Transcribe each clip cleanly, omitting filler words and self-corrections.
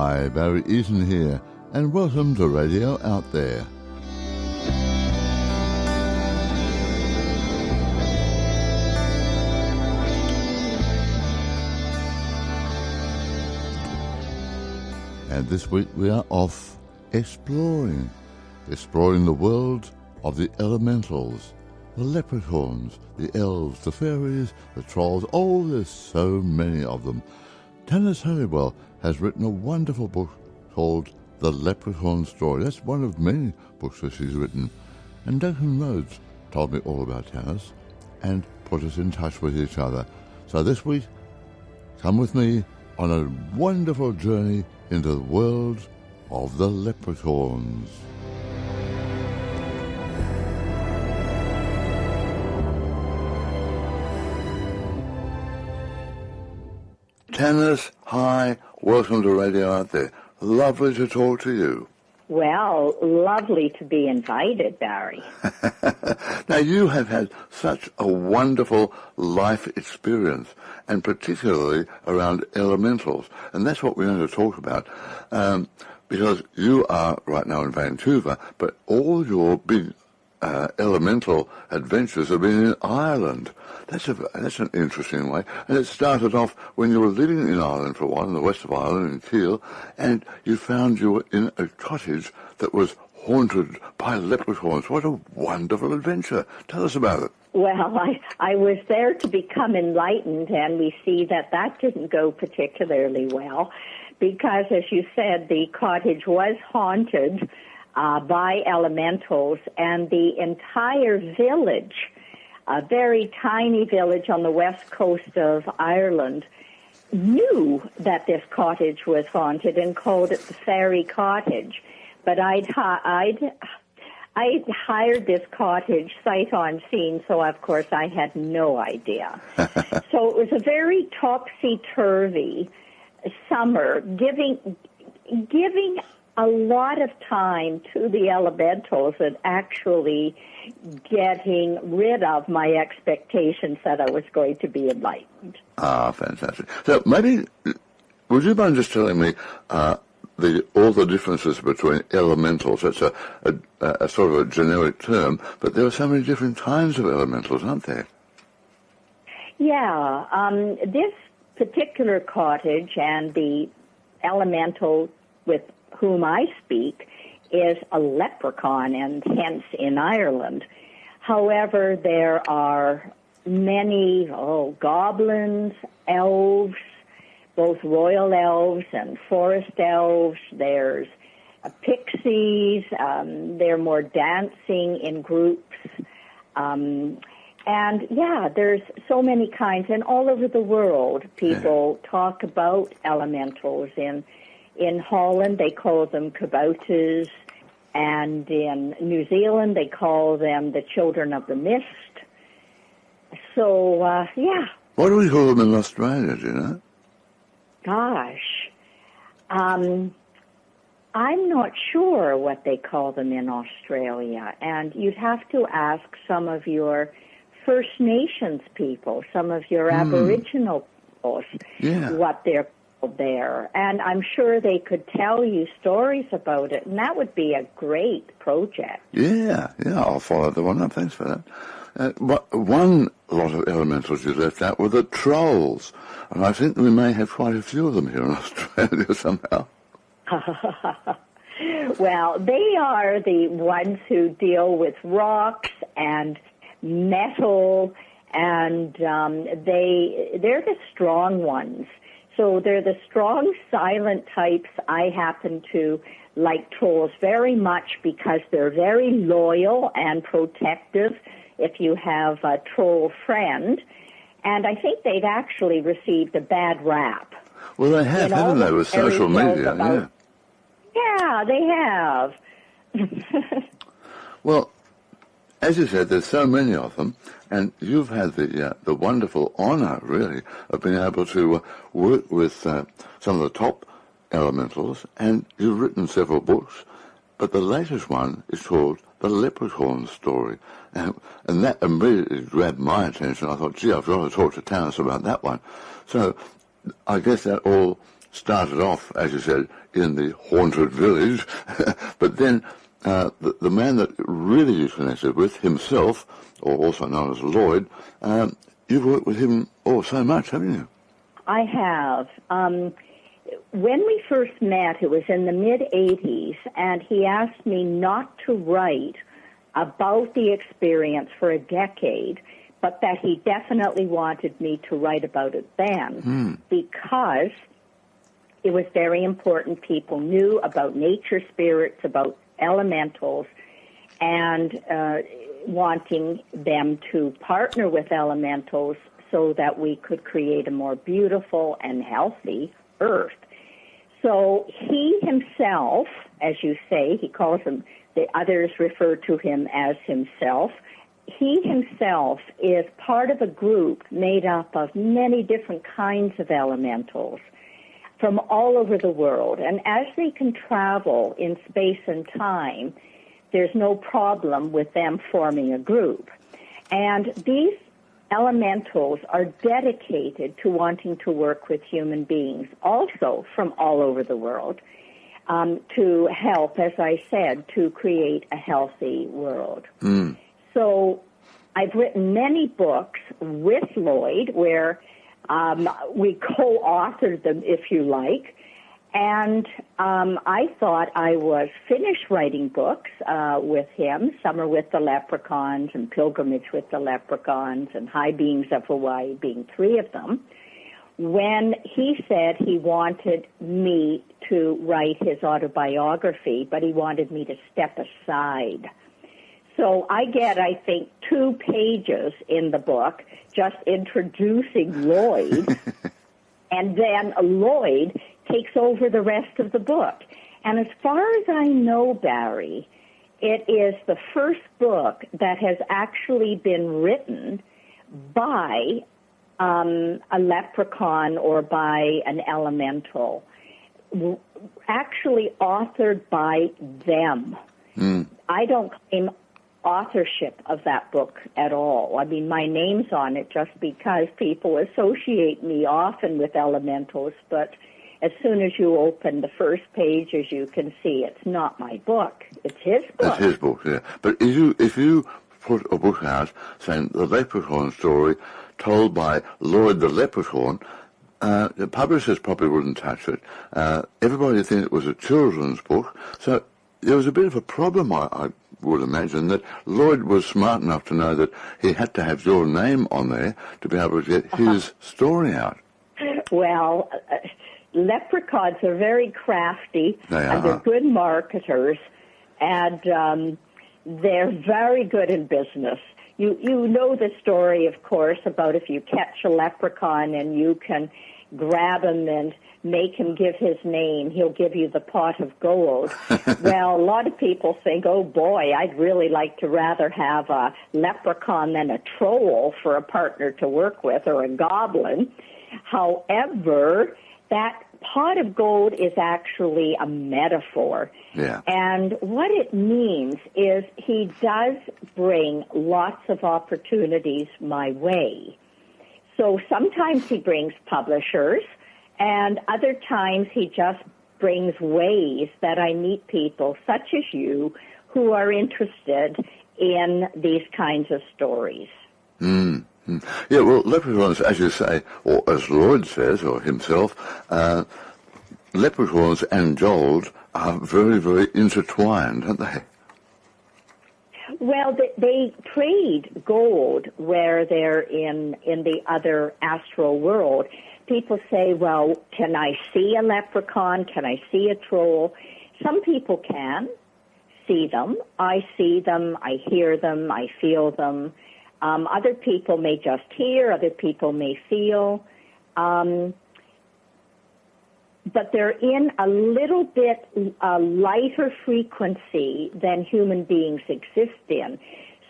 Hi, Barry Eaton here, and welcome to Radio Out There. And this week we are off exploring the world of the elementals, the leprechauns, the elves, the fairies, the trolls. Oh, there's so many of them. Tanis Helliwell has written a wonderful book called The Leprechaun Story. That's one of many books that she's written. And Duncan Rhodes told me all about Tanis and put us in touch with each other. So this week, come with me on a wonderful journey into the world of the leprechauns. Tanis, hi, welcome to Radio Out There. Lovely to talk to you. Well, lovely to be invited, Barry. Now, you have had such a wonderful life experience, and particularly around elementals, and that's what we're going to talk about, because you are right now in Vancouver, but all your big elemental adventures have been in Ireland. That's an interesting way. And it started off when you were living in Ireland for a while, in the west of Ireland, in Kiel, and you found you were in a cottage that was haunted by leprechauns. What a wonderful adventure. Tell us about it. Well, I was there to become enlightened, and we see that didn't go particularly well, because, as you said, the cottage was haunted by elementals, and the entire village, a very tiny village on the west coast of Ireland, knew that this cottage was haunted and called it the Fairy Cottage. But I'd hired this cottage sight unseen, so of course I had no idea. So it was a very topsy-turvy summer, giving a lot of time to the elementals and actually getting rid of my expectations that I was going to be enlightened. Ah, fantastic. So maybe, would you mind just telling me all the differences between elementals? That's a sort of a generic term, but there are so many different kinds of elementals, aren't there? Yeah. This particular cottage and the elemental with whom I speak is a leprechaun, and hence in Ireland. However, there are many goblins, elves, both royal elves and forest elves. There's pixies. They're more dancing in groups. And, there's so many kinds. And all over the world, people talk about elementals. In Holland, they call them kabouters, and in New Zealand, they call them the children of the mist. So, What do we call them in Australia, do you know? Gosh. I'm not sure what they call them in Australia, and you'd have to ask some of your First Nations people, some of your Aboriginal peoples, what they're there, and I'm sure they could tell you stories about it, and that would be a great project. Yeah, I'll follow the one up. Thanks for that. One lot of elementals you left out were the trolls, and I think we may have quite a few of them here in Australia somehow. Well, they are the ones who deal with rocks and metal, and they're the strong ones. So they're the strong, silent types. I happen to like trolls very much because they're very loyal and protective if you have a troll friend. And I think they've actually received a bad rap. Well, they have, haven't they, with social media? Yeah, they have. Well, as you said, there's so many of them, and you've had the wonderful honour, really, of being able to work with some of the top elementals, and you've written several books, but the latest one is called The Leprechaun Story, and that immediately grabbed my attention. I thought, gee, I've got to talk to Tanis about that one. So I guess that all started off, as you said, in the haunted village, but then the man that really you connected with, himself, or also known as Lloyd, you've worked with him so much, haven't you? I have. When we first met, it was in the mid-'80s, and he asked me not to write about the experience for a decade, but that he definitely wanted me to write about it then, because it was very important people knew about nature spirits, about elementals, and wanting them to partner with elementals so that we could create a more beautiful and healthy earth. So he himself, as you say, he calls him, the others refer to him as himself. He himself is part of a group made up of many different kinds of elementals from all over the world. And as they can travel in space and time, there's no problem with them forming a group. And these elementals are dedicated to wanting to work with human beings, also from all over the world, to help, as I said, to create a healthy world. So I've written many books with Lloyd where we co-authored them, if you like, and I thought I was finished writing books with him. Some are with the Leprechauns and Pilgrimage with the Leprechauns and High Beings of Hawaii being 3 of them, when he said he wanted me to write his autobiography, but he wanted me to step aside. So I get, I think, 2 pages in the book just introducing Lloyd, and then Lloyd takes over the rest of the book. And as far as I know, Barry, it is the first book that has actually been written by a leprechaun or by an elemental, actually authored by them. I don't claim authorship of that book at all. I mean, my name's on it just because people associate me often with elementals, but as soon as you open the first page, as you can see, it's not my book. It's his book. It's his book, yeah. But if you put a book out saying the Leprechaun story told by Lloyd the Leprechaun, the publishers probably wouldn't touch it. Everybody would think it was a children's book. So there was a bit of a problem, I would imagine, that Lloyd was smart enough to know that he had to have your name on there to be able to get his story out. Well, leprechauns are very crafty, and they're good marketers, and they're very good in business. You know the story, of course, about if you catch a leprechaun and you can grab him and make him give his name, he'll give you the pot of gold. Well, a lot of people think, oh boy, I'd really like to rather have a leprechaun than a troll for a partner to work with, or a goblin. However, that pot of gold is actually a metaphor. Yeah. And what it means is he does bring lots of opportunities my way. So sometimes he brings publishers, and other times he just brings ways that I meet people, such as you, who are interested in these kinds of stories. Yeah, well, leprechauns, as you say, or as Lloyd says, or himself, leprechauns and gold are very, very intertwined, aren't they? Well, they trade gold where they're in the other astral world. People say, well, can I see a leprechaun? Can I see a troll? Some people can see them. I see them. I hear them. I feel them. Other people may just hear. Other people may feel. But they're in a little bit lighter frequency than human beings exist in.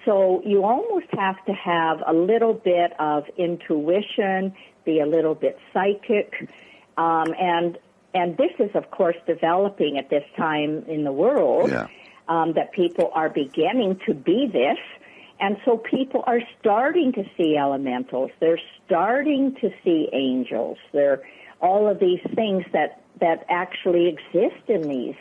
So you almost have to have a little bit of intuition, be a little bit psychic, and this is, of course, developing at this time in the world, that people are beginning to be this, and so people are starting to see elementals. They're starting to see angels. They're all of these things that actually exist in these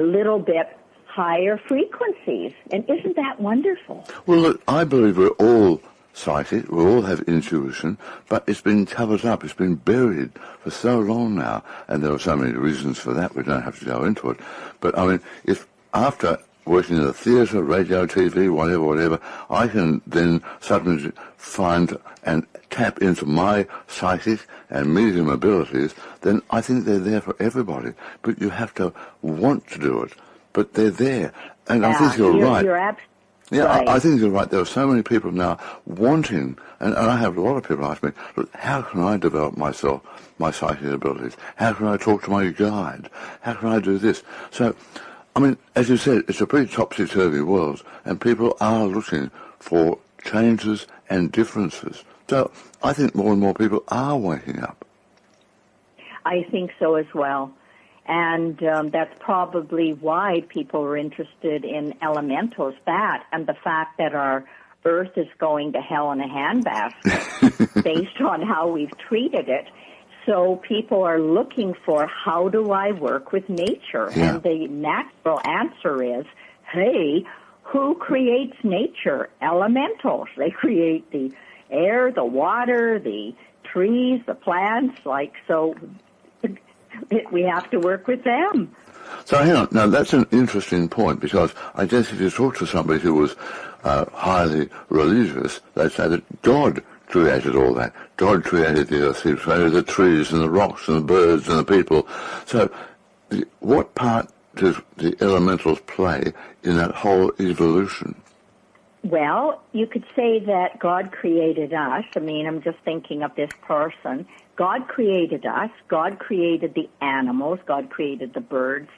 little bit higher frequencies. And isn't that wonderful? Well, look, I believe we're all psychic, we all have intuition, but it's been covered up, it's been buried for so long now, and there are so many reasons for that, we don't have to go into it. But, I mean, if after working in a theatre, radio, TV, whatever, I can then suddenly find and tap into my psychic and medium abilities, then I think they're there for everybody. But you have to want to do it. But they're there. And I think you're right. You're absolutely yeah, right. I think you're right. There are so many people now wanting, and I have a lot of people ask me, look, how can I develop myself, my psychic abilities? How can I talk to my guide? How can I do this? So, I mean, as you said, it's a pretty topsy-turvy world, and people are looking for changes and differences. So I think more and more people are waking up. I think so as well. And that's probably why people are interested in elementals, that and the fact that our Earth is going to hell in a handbasket based on how we've treated it. So people are looking for, how do I work with nature? Yeah. And the natural answer is, hey, who creates nature? Elementals. They create the air, the water, the trees, the plants, so we have to work with them. So hang on, now that's an interesting point, because I guess if you talk to somebody who was highly religious, they'd say that God created all that. God created the earth, He created the trees and the rocks and the birds and the people. So what part does the elementals play in that whole evolution? Well, you could say that God created us. I mean, I'm just thinking of this person. God created us. God created the animals. God created the birds.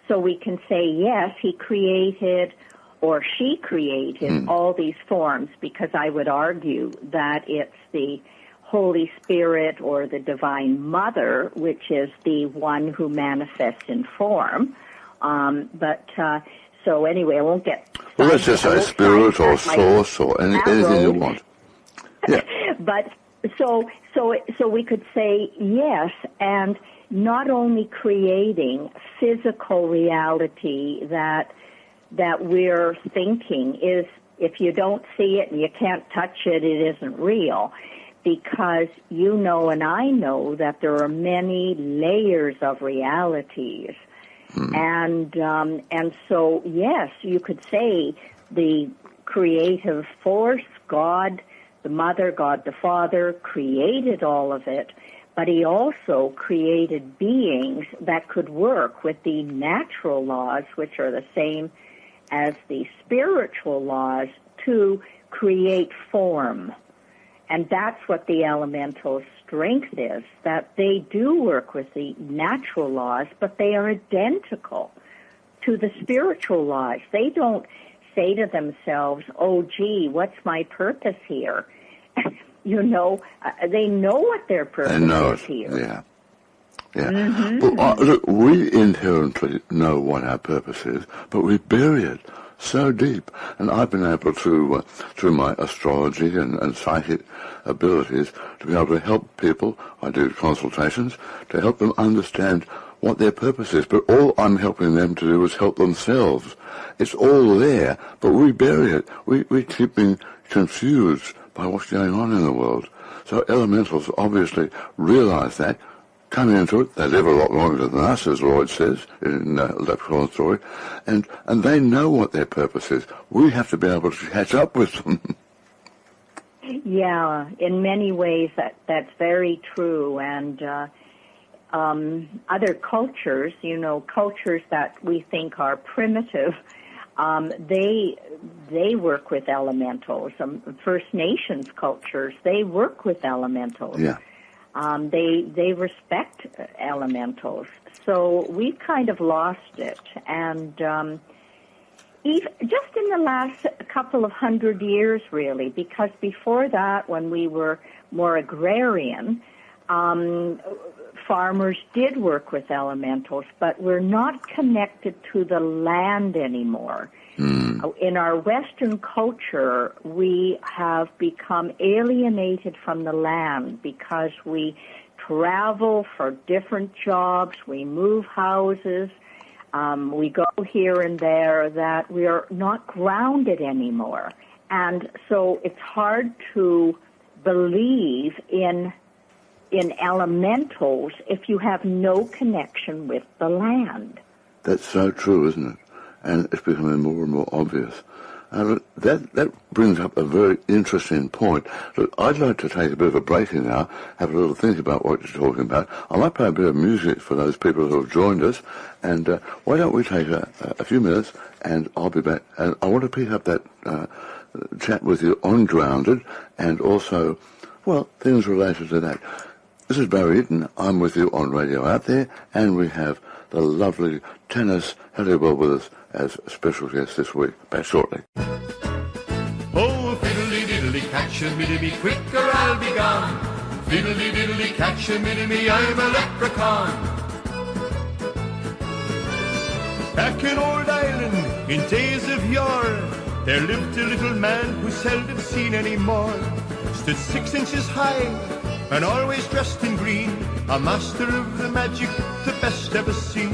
So we can say, yes, He created or she created all these forms, because I would argue that it's the Holy Spirit or the Divine Mother, which is the one who manifests in form. So anyway, I won't get... Well, let's just say spirit or source or anything you want. Yeah. But so we could say yes, and not only creating physical reality that we're thinking is, if you don't see it and you can't touch it, it isn't real. Because you know and I know that there are many layers of realities. And so, yes, you could say the creative force, God, the Mother, God the Father, created all of it, but He also created beings that could work with the natural laws, which are the same as the spiritual laws, to create form. And that's what the elemental strength is, that they do work with the natural laws, but they are identical to the spiritual laws. They don't say to themselves, oh, gee, what's my purpose here? They know what their purpose is here. Yeah. Well, look, we inherently know what our purpose is, but we bury it so deep. And I've been able to, through my astrology and psychic abilities, to be able to help people. I do consultations to help them understand what their purpose is. But all I'm helping them to do is help themselves. It's all there, but we bury it. We keep being confused by what's going on in the world. So elementals obviously realize that, come into it. They live a lot longer than us, as Lloyd says in Leprechaun story, and they know what their purpose is. We have to be able to catch up with them. Yeah, in many ways that's very true. And other cultures, cultures that we think are primitive, they work with elementals. First Nations cultures, they work with elementals. Yeah. They respect elementals. So we've kind of lost it. And just in the last couple of 100 years, really, because before that, when we were more agrarian, farmers did work with elementals, but we're not connected to the land anymore. In our Western culture, we have become alienated from the land because we travel for different jobs, we move houses, we go here and there, that we are not grounded anymore. And so it's hard to believe in elementals if you have no connection with the land. That's so true, isn't it? And it's becoming more and more obvious. That brings up a very interesting point. Look, I'd like to take a bit of a break here now, have a little think about what you're talking about. I might play a bit of music for those people who have joined us, and why don't we take a few minutes, and I'll be back. And I want to pick up that chat with you on Grounded, and also, well, things related to that. This is Barry Eaton. I'm with you on Radio Out There, and we have the lovely Tanis Helliwell with us as a special guest this week. Back shortly. Oh, fiddly-diddly, catch a me quick or I'll be gone. Fiddly-diddly, catch a me, I'm a leprechaun. Back in old Ireland, in days of yore, there lived a little man who's seldom seen anymore. Stood 6 inches high and always dressed in green, a master of the magic, the best ever seen.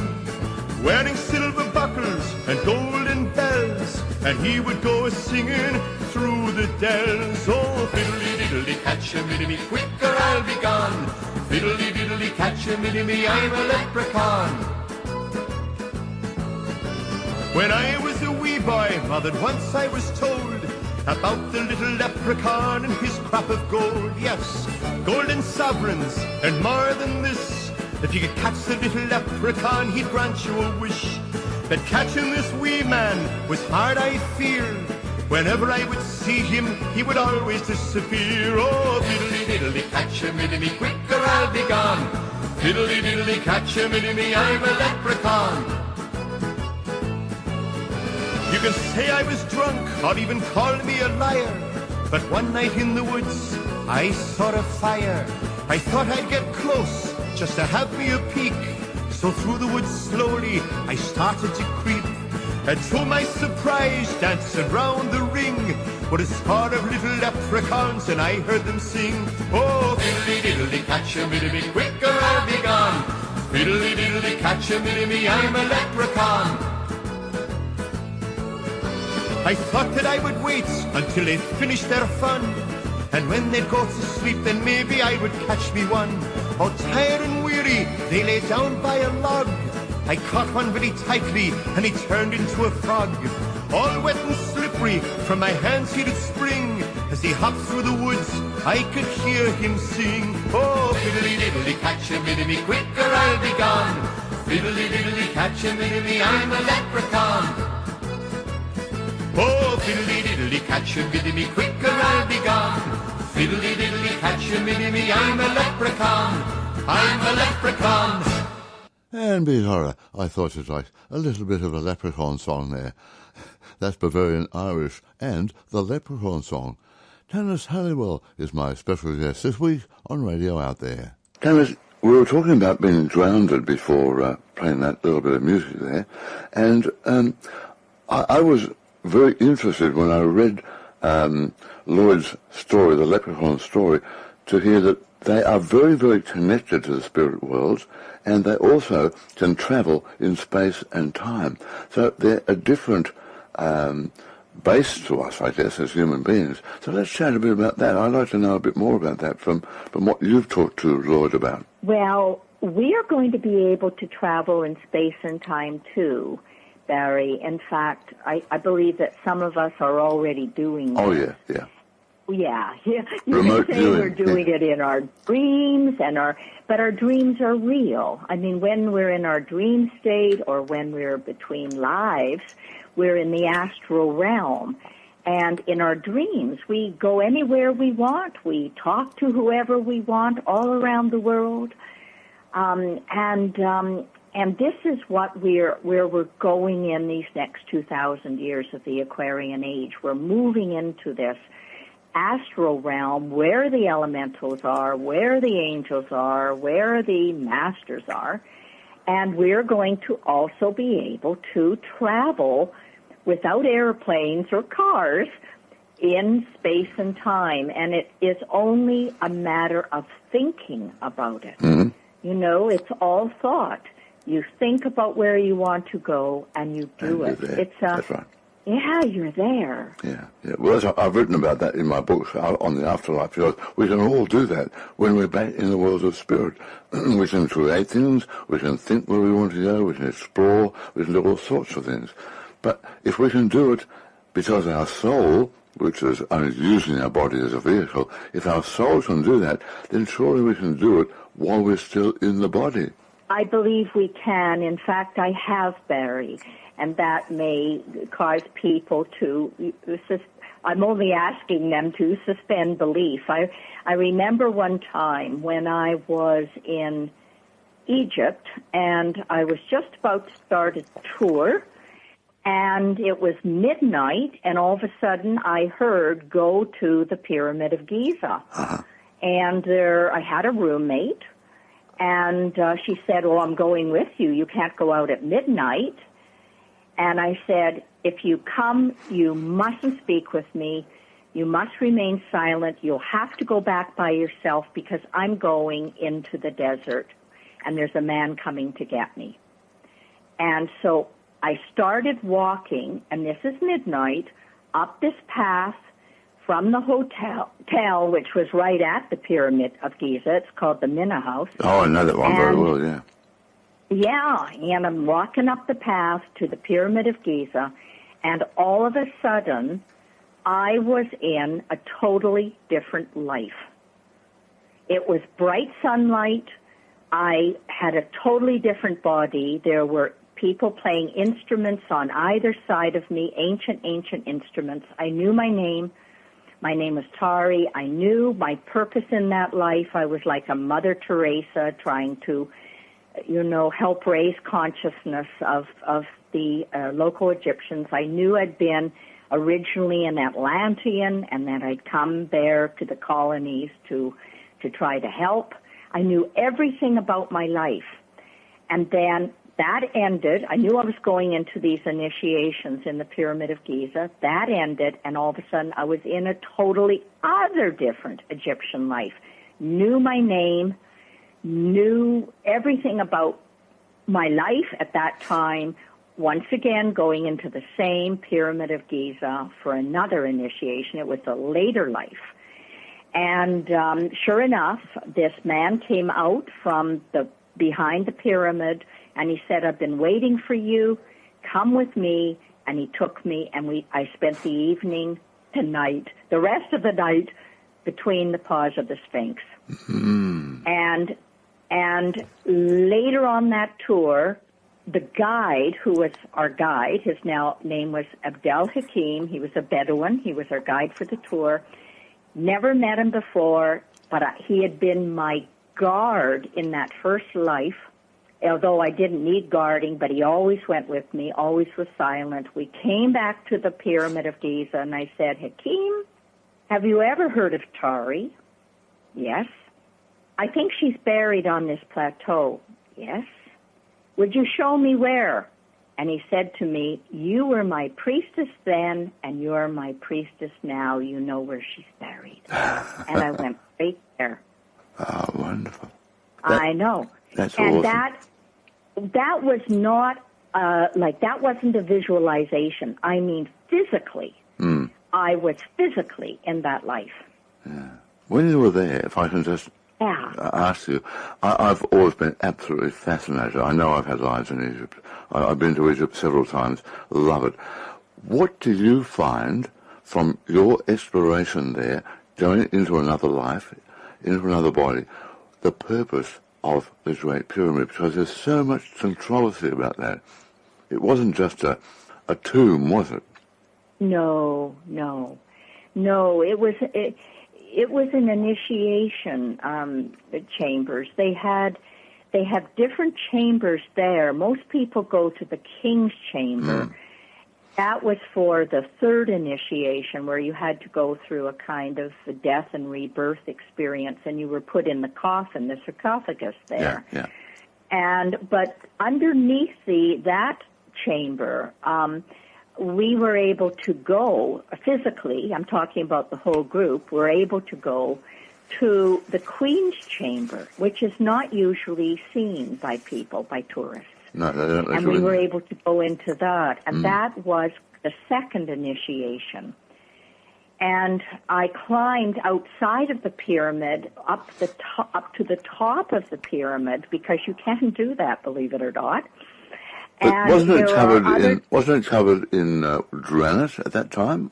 Wearing silver buckles and golden bells, and he would go a-singing through the dells. Oh, fiddly-diddly, catch a me quick or I'll be gone. Fiddly-diddly, catch a me, I'm a leprechaun. When I was a wee boy, Mother, once I was told about the little leprechaun and his crop of gold. Yes, golden sovereigns and more than this. If you could catch the little leprechaun, he'd grant you a wish. But catching this wee man was hard, I fear. Whenever I would see him, he would always disappear. Oh, fiddly-diddly, catch a me quick or I'll be gone. Fiddly-diddly, catch a me, I'm a leprechaun. You can say I was drunk or even call me a liar, but one night in the woods I saw a fire. I thought I'd get close just to have me a peek. So through the woods slowly I started to creep, and to my surprise, dancing round the ring were a score of little leprechauns, and I heard them sing. Oh, fiddly-diddly, catch a me quick or I'll be gone. Fiddly-diddly, catch a me, I'm a leprechaun. I thought that I would wait until they finished their fun, and when they'd go to sleep, then maybe I would catch me one. Oh, tired and weary, they lay down by a log. I caught one very tightly, and he turned into a frog. All wet and slippery, from my hands he did spring. As he hopped through the woods, I could hear him sing. Oh, fiddly-diddly, catch a me quick or I'll be gone. Fiddly-diddly, catch a me, I'm a leprechaun. Oh, fiddly-diddly, catch a me quick or I'll be gone. Fiddly-diddly, catch a me, I'm a leprechaun. I'm a leprechaun. And be horror, I thought you'd like a little bit of a leprechaun song there. That's Bavarian Irish and the Leprechaun song. Tanis Helliwell is my special guest this week on Radio Out There. Tanis, we were talking about being grounded before playing that little bit of music there, and I was very interested when I read Lloyd's story, the Leprechaun story, to hear that they are very, very connected to the spirit worlds, and they also can travel in space and time. So they're a different base to us, I guess, as human beings. So let's chat a bit about that. I'd like to know a bit more about that from what you've talked to Lloyd about. Well, we are going to be able to travel in space and time, too, Barry. In fact, I believe that some of us are already doing that. Oh, yeah, yeah. Yeah. You Remote can say viewing. we're doing it in our dreams, but our dreams are real. I mean, when we're in our dream state or when we're between lives, we're in the astral realm. And in our dreams, we go anywhere we want. We talk to whoever we want all around the world. And this is where we're going in these next 2,000 years of the Aquarian Age. We're moving into this astral realm where the elementals are, where the angels are, where the masters are, and we're going to also be able to travel without airplanes or cars in space and time, and it is only a matter of thinking about it. Mm-hmm. You know, it's all thought. You think about where you want to go, and you do it. That's right. Yeah, you're there. Yeah. Well, I've written about that in my books on the afterlife, because we can all do that when we're back in the world of spirit. We can create things, we can think where we want to go, we can explore, we can do all sorts of things. But if we can do it because our soul, which is only using our body as a vehicle, if our soul can do that, then surely we can do it while we're still in the body. I believe we can. In fact, I have, Barry, and that may cause people to, I'm only asking them to suspend belief. I remember one time when I was in Egypt, and I was just about to start a tour, and it was midnight, and all of a sudden I heard, go to the Pyramid of Giza. Uh-huh. And I had a roommate, and she said, well, I'm going with you. You can't go out at midnight. And I said, if you come, you mustn't speak with me. You must remain silent. You'll have to go back by yourself because I'm going into the desert, and there's a man coming to get me. And so I started walking, and this is midnight, up this path from the hotel, which was right at the Pyramid of Giza. It's called the Minna House. Oh, I know that one very well, yeah. Yeah, and I'm walking up the path to the Pyramid of Giza, and all of a sudden, I was in a totally different life. It was bright sunlight. I had a totally different body. There were people playing instruments on either side of me, ancient instruments. I knew my name. My name was Tari. I knew my purpose in that life. I was like a Mother Teresa trying to, help raise consciousness of the local Egyptians. I knew I'd been originally an Atlantean and that I'd come there to the colonies to try to help. I knew everything about my life. And then that ended. I knew I was going into these initiations in the Pyramid of Giza. That ended, and all of a sudden I was in a totally other different Egyptian life. Knew my name, knew everything about my life at that time, once again going into the same Pyramid of Giza for another initiation. It was a later life. And sure enough, this man came out from behind the pyramid, and he said, I've been waiting for you. Come with me. And he took me, and I spent the evening, the night, the rest of the night between the paws of the Sphinx. Mm-hmm. And later on that tour, the guide, who was our guide, his name was Abdel Hakim. He was a Bedouin. He was our guide for the tour. Never met him before, but he had been my guard in that first life, although I didn't need guarding, but he always went with me, always was silent. We came back to the Pyramid of Giza, and I said, Hakim, have you ever heard of Tari? Yes. I think she's buried on this plateau. Yes. Would you show me where? And he said to me, you were my priestess then, and you're my priestess now. You know where she's buried. And I went right there. Oh, wonderful. I know. That's and awesome. That was not, that wasn't a visualization. I mean, physically. Mm. I was physically in that life. Yeah. When you were there, if I can just ask you, I've always been absolutely fascinated. I know I've had lives in Egypt. I've been to Egypt several times. Love it. What do you find from your exploration there, going into another life, into another body, the purpose of the Great Pyramid? Because there's so much controversy about that. It wasn't just a tomb, was it? No. It was an initiation chambers. They have different chambers there. Most people go to the king's chamber. Mm. That was for the third initiation, where you had to go through a kind of death and rebirth experience, and you were put in the coffin, the sarcophagus there. Yeah. But underneath that chamber, we were able to go physically, I'm talking about the whole group, we're able to go to the Queen's Chamber, which is not usually seen by people, by tourists. No, they don't. And we were able to go into that, and that was the second initiation. And I climbed outside of the pyramid up to the top of the pyramid, because you can do that, believe it or not. But wasn't it covered in granite at that time?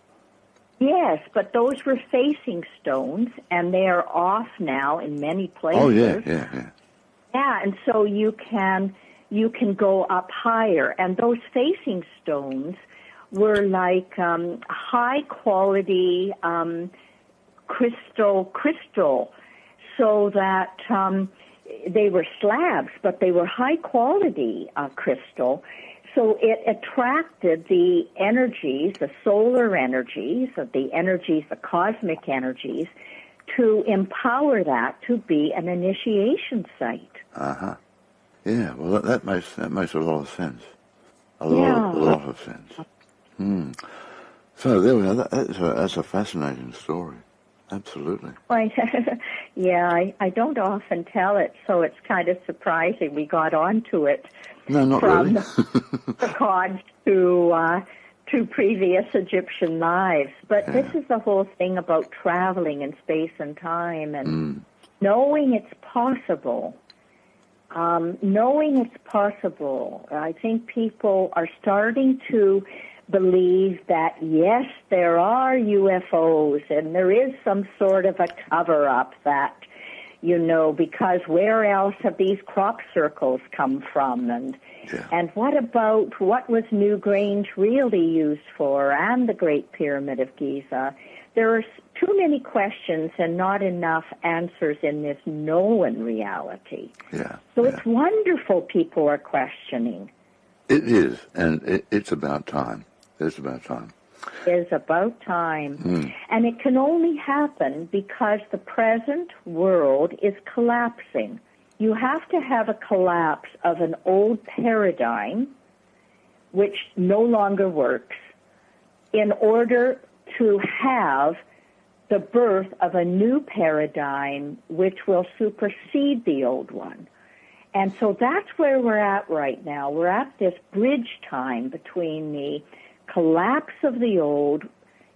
Yes, but those were facing stones, and they are off now in many places. Oh yeah. Yeah, and so you can go up higher, and those facing stones were like high quality crystal, so that they were slabs, but they were high quality crystal. So it attracted the energies, the solar energies, the cosmic energies, to empower that to be an initiation site. Uh-huh. Yeah, well, that makes a lot of sense. A lot of sense. So there we are. That's a fascinating story. Absolutely. Well, I don't often tell it, so it's kind of surprising we got onto it. No, not from really. the gods to previous Egyptian lives. But this is the whole thing about traveling in space and time and knowing it's possible. Knowing it's possible. I think people are starting to believe that, yes, there are UFOs and there is some sort of a cover-up that, because where else have these crop circles come from? And what was Newgrange really used for, and the Great Pyramid of Giza? There are too many questions and not enough answers in this known reality. Yeah. So it's wonderful people are questioning. It is, and it's about time. It's about time. Is about time. And it can only happen because the present world is collapsing. You have to have a collapse of an old paradigm, which no longer works, in order to have the birth of a new paradigm which will supersede the old one. And so that's where we're at right now. We're at this bridge time between the collapse of the old.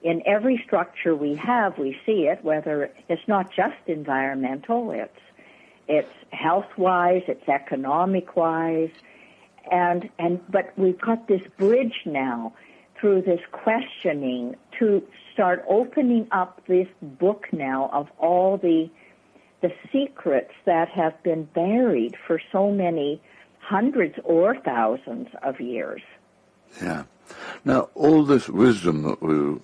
In every structure we have, we see it, whether it's not just environmental, it's health-wise, it's economic-wise, but we've got this bridge now through this questioning to start opening up this book now of all the secrets that have been buried for so many hundreds or thousands of years. Yeah. Now, all this wisdom that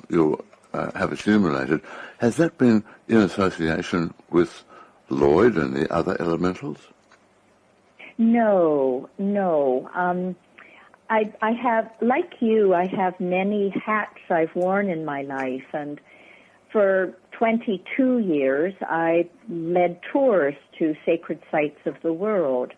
you have accumulated, has that been in association with Lloyd and the other elementals? No. I have, like you, I have many hats I've worn in my life, and for 22 years I led tours to sacred sites of the world.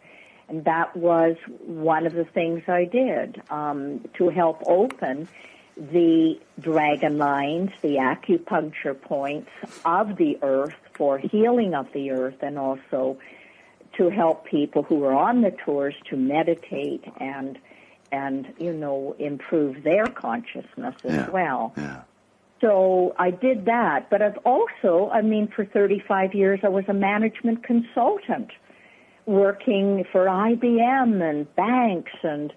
And that was one of the things I did, to help open the dragon lines, the acupuncture points of the earth for healing of the earth, and also to help people who were on the tours to meditate and improve their consciousness as well. Yeah. So I did that. But I've also, for 35 years I was a management consultant, working for IBM and banks and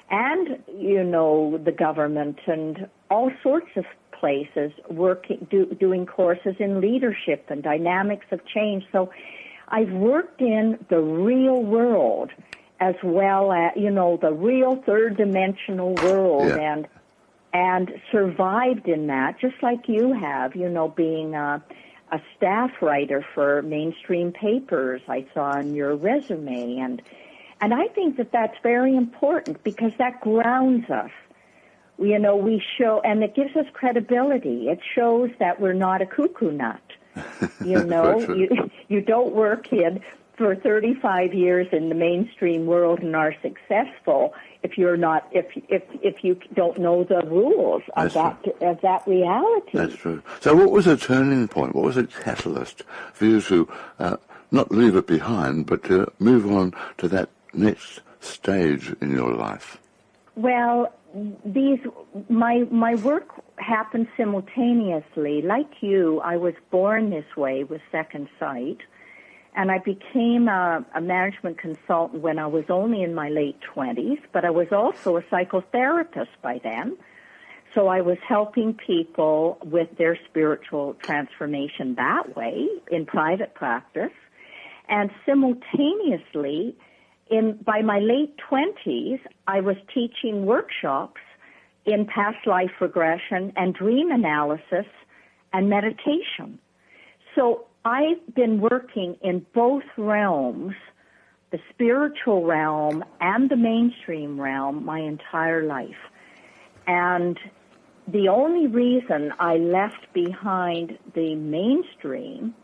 the government and all sorts of places, doing courses in leadership and dynamics of change. So I've worked in the real world as well as, the real third-dimensional world and survived in that, just like you have, being a staff writer for mainstream papers. I saw on your resume, and I think that that's very important because that grounds us. We show, and it gives us credibility. It shows that we're not a cuckoo nut. You don't work in for 35 years in the mainstream world and are successful if you're not, if you don't know the rules of that reality. That's true. So what was a turning point? What was a catalyst for you to not leave it behind, but to move on to that next stage in your life? Well, my work happened simultaneously. Like you, I was born this way with second sight, and I became a management consultant when I was only in my late 20s, but I was also a psychotherapist by then. So I was helping people with their spiritual transformation that way in private practice. And simultaneously, by my late 20s, I was teaching workshops in past life regression and dream analysis and meditation. So I've been working in both realms, the spiritual realm and the mainstream realm, my entire life. And the only reason I left behind the mainstream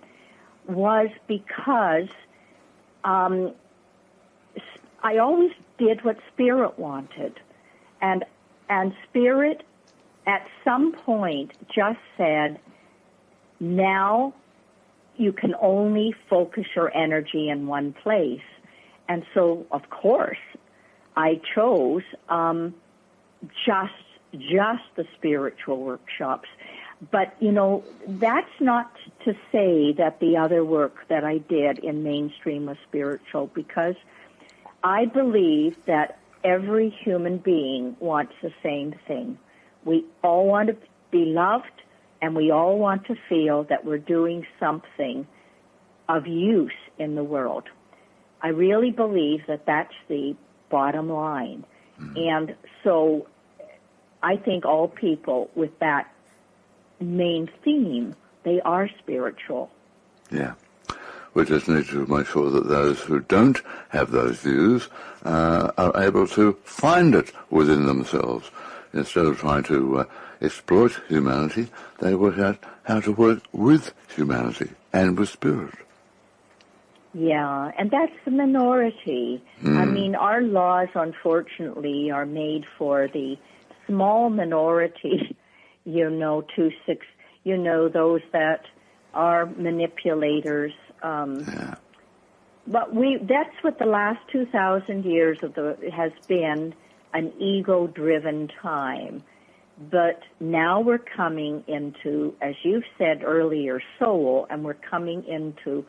was because I always did what Spirit wanted. And Spirit at some point just said, now you can only focus your energy in one place. And so, of course, I chose just the spiritual workshops. But, you know, that's not to say that the other work that I did in mainstream was spiritual, because I believe that every human being wants the same thing. We all want to be loved, and we all want to feel that we're doing something of use in the world. I really believe that that's the bottom line. Mm-hmm. And so I think all people with that main theme, they are spiritual. Yeah. We just need to make sure that those who don't have those views are able to find it within themselves. Instead of trying to exploit humanity, they work out how to work with humanity and with Spirit. Yeah, and that's the minority. I mean, our laws, unfortunately, are made for the small minority, those that are manipulators. But that's what the last 2,000 years has been, an ego-driven time. But now we're coming into, as you said earlier, soul, and we're coming into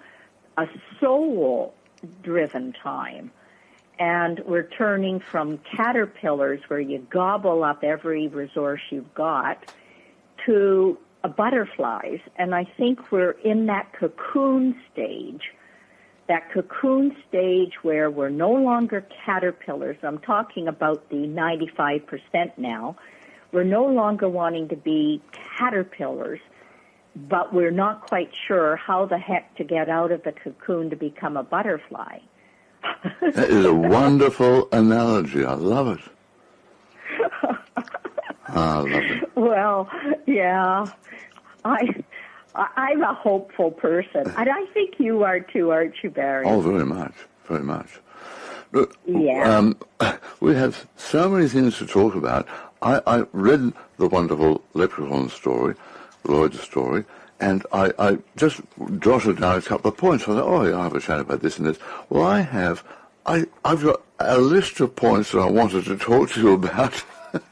a soul-driven time. And we're turning from caterpillars, where you gobble up every resource you've got, to butterflies. And I think we're in that cocoon stage where we're no longer caterpillars. I'm talking about the 95% now. We're no longer wanting to be caterpillars, but we're not quite sure how the heck to get out of the cocoon to become a butterfly. That is a wonderful analogy. I love it. I love it. Well, yeah. I'm a hopeful person, and I think you are too, aren't you, Barry? Oh, very much, very much. Look, yeah. We have so many things to talk about. I read the wonderful Leprechaun story, Lloyd's story, and I just jotted down a couple of points. I thought, I'll have a chat about this and this. Well, I've got a list of points that I wanted to talk to you about.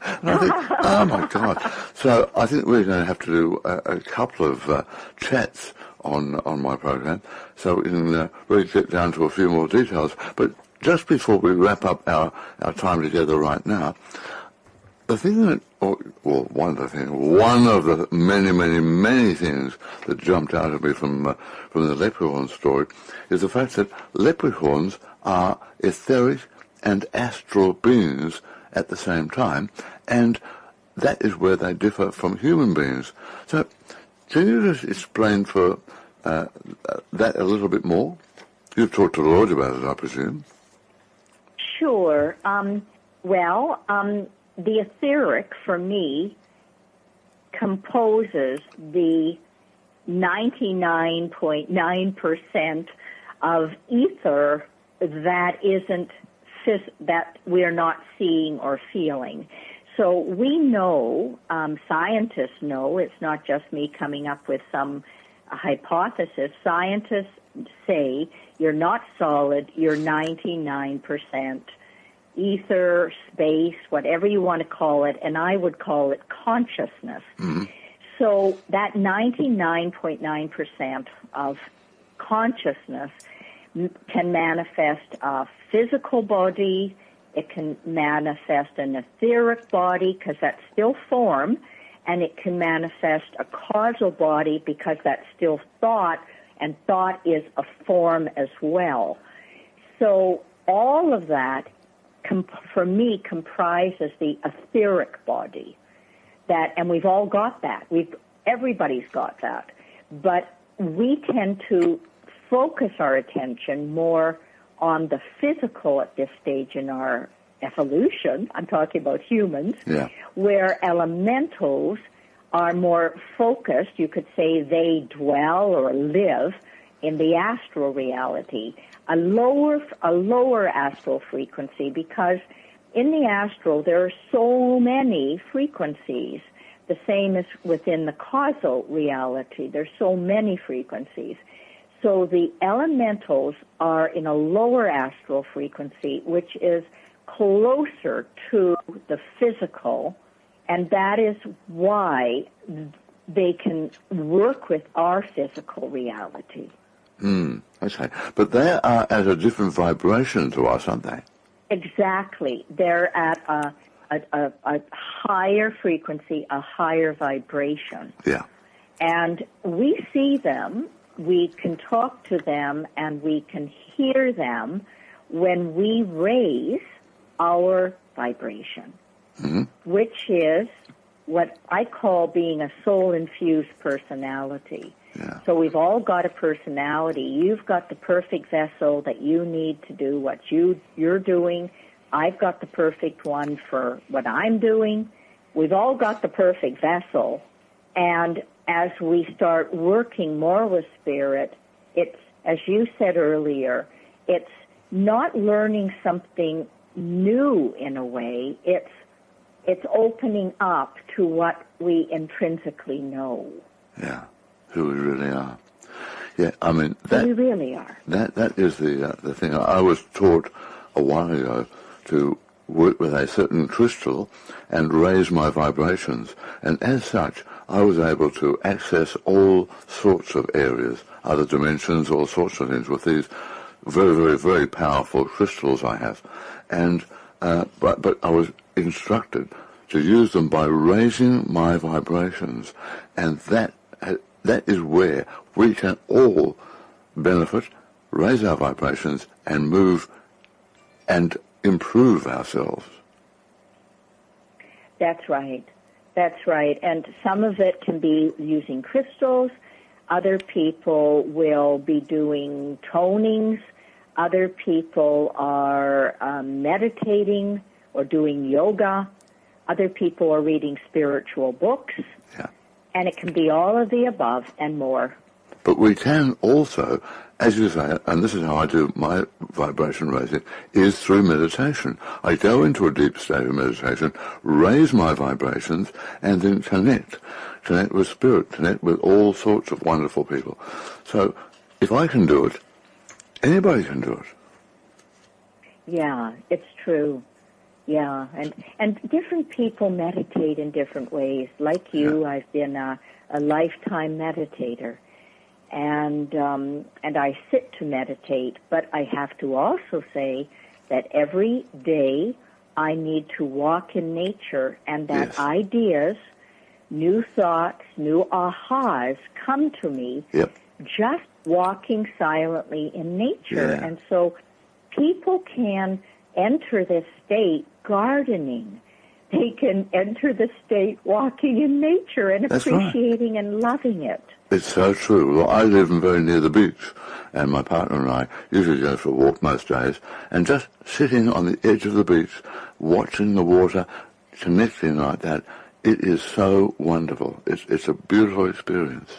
And I think, oh my God. So I think we're going to have to do a couple of chats on my program so we can really get down to a few more details. But just before we wrap up our time together right now, the thing that, one of the many, many, many things that jumped out at me from the Leprechaun story is the fact that leprechauns are etheric and astral beings at the same time, and that is where they differ from human beings. So, can you just explain for that a little bit more? You've talked to Lloyd about it, I presume. Sure. The etheric, for me, composes the 99.9% of ether that isn't that we're not seeing or feeling. So we know, scientists know, it's not just me coming up with some hypothesis. Scientists say you're not solid, you're 99% ether, space, whatever you want to call it, and I would call it consciousness. Mm-hmm. So that 99.9% of consciousness can manifest a physical body, it can manifest an etheric body because that's still form, and it can manifest a causal body because that's still thought, and thought is a form as well. So all of that, for me, comprises the etheric body. That, and we've all got that. Everybody's got that. But we tend to focus our attention more on the physical at this stage in our evolution. I'm talking about humans, where elementals are more focused. You could say they dwell or live in the astral reality, a lower astral frequency, because in the astral there are so many frequencies. The same as within the causal reality. There's so many frequencies. So the elementals are in a lower astral frequency, which is closer to the physical, and that is why they can work with our physical reality. Okay. But they are at a different vibration to us, aren't they? Exactly. They're at a higher frequency, a higher vibration. Yeah. And we see them, we can talk to them, and we can hear them when we raise our vibration, which is what I call being a soul-infused personality. Yeah. So we've all got a personality. You've got the perfect vessel that you need to do what you're doing. I've got the perfect one for what I'm doing. We've all got the perfect vessel. And as we start working more with spirit, it's, as you said earlier, it's not learning something new in a way. It's opening up to what we intrinsically know. Yeah, who we really are. Yeah, I mean who we really are. That is the thing. I was taught a while ago to work with a certain crystal and raise my vibrations, and as such, I was able to access all sorts of areas, other dimensions, all sorts of things with these very, very, very powerful crystals I have, and but I was instructed to use them by raising my vibrations, and that is where we can all benefit, raise our vibrations, and move and improve ourselves. That's right. That's right. And some of it can be using crystals. Other people will be doing tonings. Other people are meditating or doing yoga. Other people are reading spiritual books. Yeah. And it can be all of the above and more. But we can also, as you say, and this is how I do my vibration raising, is through meditation. I go into a deep state of meditation, raise my vibrations, and then connect with spirit, connect with all sorts of wonderful people. So if I can do it, anybody can do it. Yeah, it's true. Yeah, and different people meditate in different ways. Like you, I've been a lifetime meditator. And I sit to meditate, but I have to also say that every day I need to walk in nature, and that ideas, new thoughts, new ahas come to me just walking silently in nature. Yeah. And so people can enter this state gardening. They can enter the state walking in nature and appreciating and loving it. It's so true. Well, I live very near the beach, and my partner and I usually go for a walk most days, and just sitting on the edge of the beach, watching the water, connecting like that, it is so wonderful. It's a beautiful experience.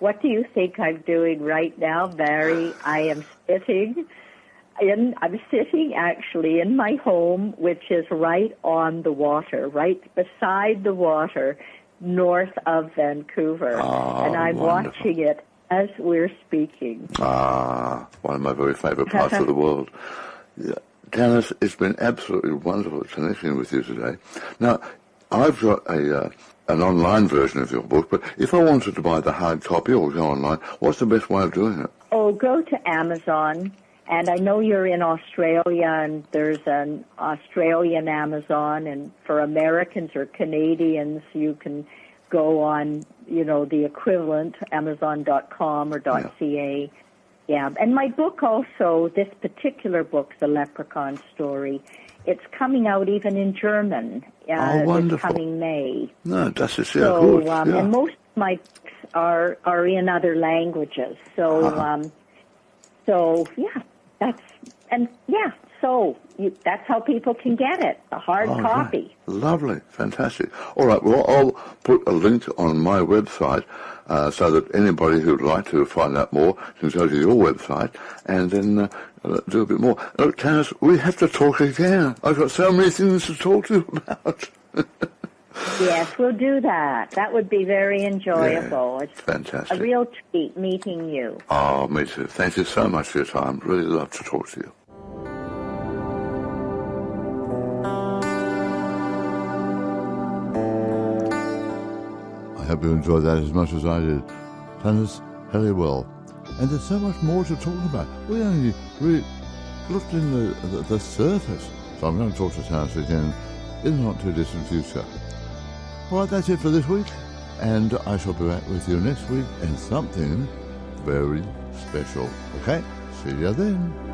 what do you think I'm doing right now, Barry? I am I'm sitting actually in my home, which is right on the water, right beside the water, north of Vancouver. And I'm watching it as we're speaking. One of my very favourite parts of the world. Yeah. Tanis, it's been absolutely wonderful connecting with you today. Now, I've got an online version of your book, but if I wanted to buy the hard copy or go online, what's the best way of doing it? Oh, go to Amazon. And I know you're in Australia, and there's an Australian Amazon, and for Americans or Canadians, you can go on, the equivalent, Amazon.com or .ca. Yeah, and my book also, this particular book, The Leprechaun Story, it's coming out even in German this coming May. No, das ist sehr gut. And most of my books are in other languages. So that's how people can get it, a hard copy. Right. Lovely, fantastic. All right, well, I'll put a link on my website so that anybody who'd like to find out more can go to your website and then do a bit more. Look, Tanis, we have to talk again. I've got so many things to talk to you about. Yes, we'll do that. That would be very enjoyable. Yeah, it's fantastic. A real treat meeting you. Oh, me too. Thank you so much for your time. Really love to talk to you. I hope you enjoyed that as much as I did. Tanis Helliwell. And there's so much more to talk about. We only looked in the surface. So I'm going to talk to Tanis again in the not too distant future. All right, that's it for this week. And I shall be back with you next week and something very special. Okay? See you then.